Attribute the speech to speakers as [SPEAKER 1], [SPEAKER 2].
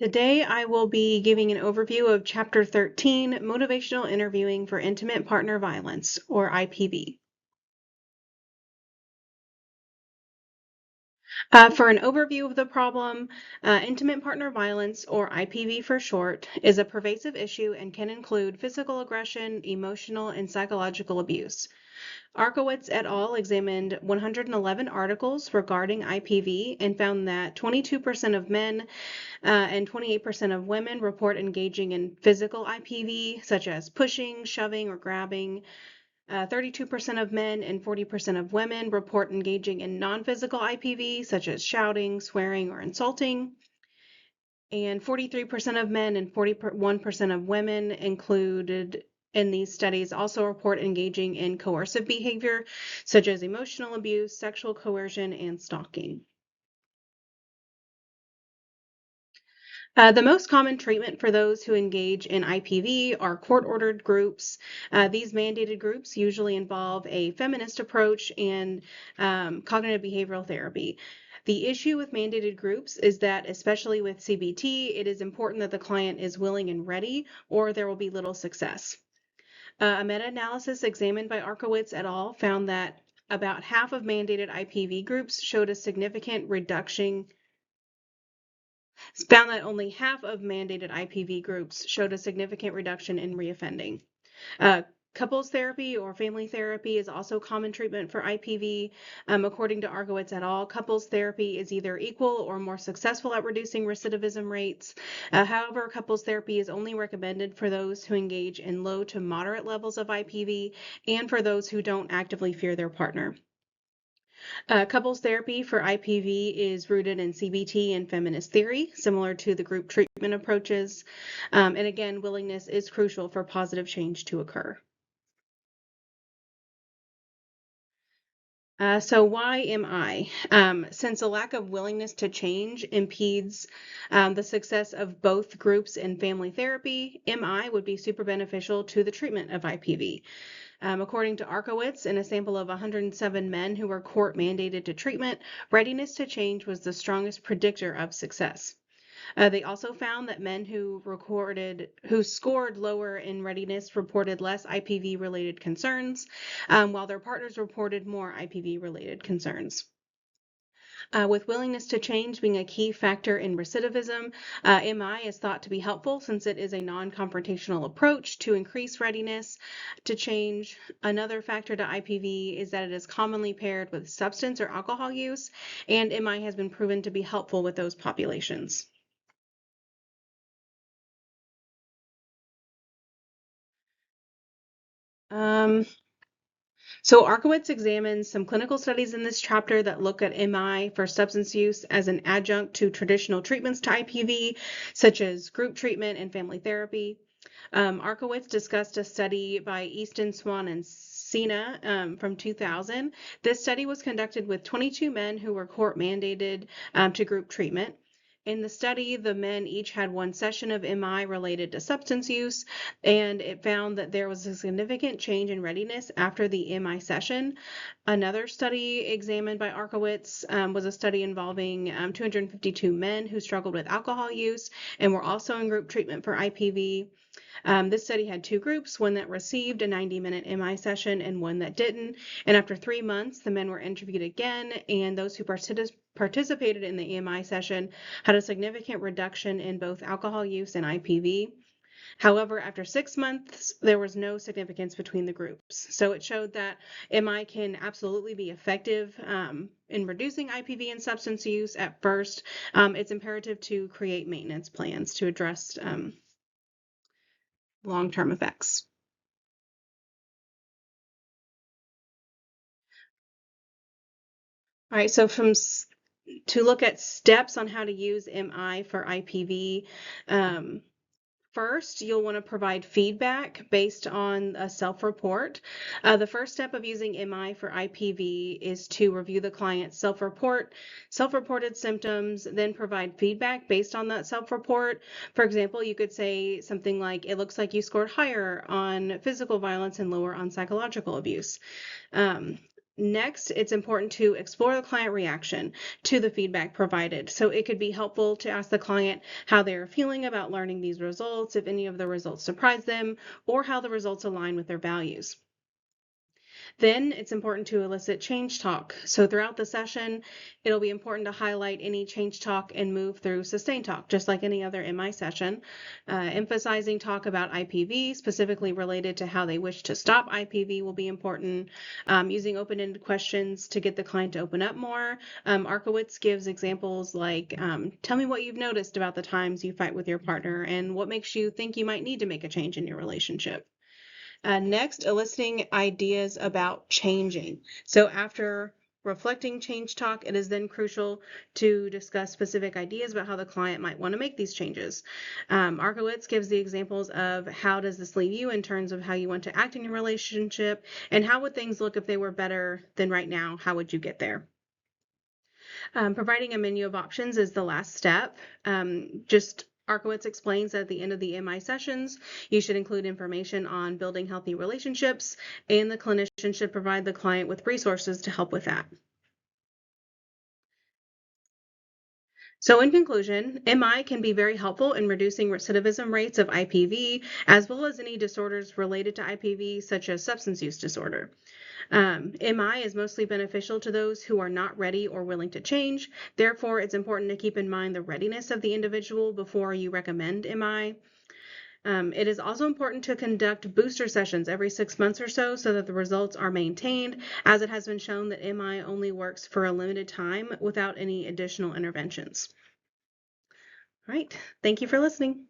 [SPEAKER 1] Today, I will be giving an overview of Chapter 13, Motivational Interviewing for Intimate Partner Violence, or IPV. For an overview of the problem, intimate partner violence, or IPV for short, is a pervasive issue and can include physical aggression, emotional, and psychological abuse. Arkowitz et al. Examined 111 articles regarding IPV and found that 22% of men and 28% of women report engaging in physical IPV, such as pushing, shoving, or grabbing. 32% of men and 40% of women report engaging in non-physical IPV, such as shouting, swearing, or insulting. And 43% of men and 41% of women included in these studies also report engaging in coercive behavior, such as emotional abuse, sexual coercion, and stalking. The most common treatment for those who engage in IPV are court-ordered groups. These mandated groups usually involve a feminist approach and cognitive behavioral therapy. The issue with mandated groups is that, especially with CBT, it is important that the client is willing and ready, or there will be little success. A meta-analysis examined by Arkowitz et al. Found that about half of mandated IPV groups showed a significant reduction. Found that only half of mandated IPV groups showed a significant reduction in reoffending. Couples therapy or family therapy is also common treatment for IPV. According to Arkowitz et al., couples therapy is either equal or more successful at reducing recidivism rates. However, couples therapy is only recommended for those who engage in low to moderate levels of IPV and for those who don't actively fear their partner. Couples therapy for IPV is rooted in CBT and feminist theory, similar to the group treatment approaches. And again, willingness is crucial for positive change to occur. So why am I? Since a lack of willingness to change impedes the success of both groups in family therapy, MI would be super beneficial to the treatment of IPV. According to Arkowitz, in a sample of 107 men who were court mandated to treatment, readiness to change was the strongest predictor of success. They also found that men who scored lower in readiness reported less IPV-related concerns, while their partners reported more IPV-related concerns. With willingness to change being a key factor in recidivism, MI is thought to be helpful since it is a non-confrontational approach to increase readiness to change. Another factor to IPV is that it is commonly paired with substance or alcohol use, and MI has been proven to be helpful with those populations. So Arkowitz examines some clinical studies in this chapter that look at MI for substance use as an adjunct to traditional treatments to IPV, such as group treatment and family therapy. Arkowitz discussed a study by Easton, Swan, and Sina from 2000. This study was conducted with 22 men who were court mandated to group treatment. In the study, the men each had one session of MI related to substance use, and it found that there was a significant change in readiness after the MI session. Another study examined by Arkowitz was a study involving 252 men who struggled with alcohol use and were also in group treatment for IPV. This study had two groups, one that received a 90-minute MI session and one that didn't. And after 3 months, the men were interviewed again, and those who participated in the MI session had a significant reduction in both alcohol use and IPV. However, after 6 months, there was no significance between the groups. So it showed that MI can absolutely be effective in reducing IPV and substance use at first. It's imperative to create maintenance plans to address long-term effects. All right, so to look at steps on how to use MI for IPV, first, you'll want to provide feedback based on a self-report. The first step of using MI for IPV is to review the client's self-reported symptoms, then provide feedback based on that self-report. For example, you could say something like, "It looks like you scored higher on physical violence and lower on psychological abuse." Next, it's important to explore the client reaction to the feedback provided. So it could be helpful to ask the client how they're feeling about learning these results, if any of the results surprise them, or how the results align with their values. Then it's important to elicit change talk. So throughout the session, it'll be important to highlight any change talk and move through sustain talk, just like any other MI session. Emphasizing talk about IPV, specifically related to how they wish to stop IPV, will be important. Using open-ended questions to get the client to open up more. Arkowitz gives examples like, tell me what you've noticed about the times you fight with your partner and what makes you think you might need to make a change in your relationship. Next, eliciting ideas about changing. So after reflecting change talk, it is then crucial to discuss specific ideas about how the client might want to make these changes. Arkowitz gives the examples of how does this leave you in terms of how you want to act in your relationship, and how would things look if they were better than right now? How would you get there? Providing a menu of options is the last step. Arkowitz explains that at the end of the MI sessions, you should include information on building healthy relationships, and the clinician should provide the client with resources to help with that. So in conclusion, MI can be very helpful in reducing recidivism rates of IPV, as well as any disorders related to IPV, such as substance use disorder. MI is mostly beneficial to those who are not ready or willing to change. Therefore, it's important to keep in mind the readiness of the individual before you recommend MI. It is also important to conduct booster sessions every 6 months or so that the results are maintained, as it has been shown that MI only works for a limited time without any additional interventions. All right, thank you for listening.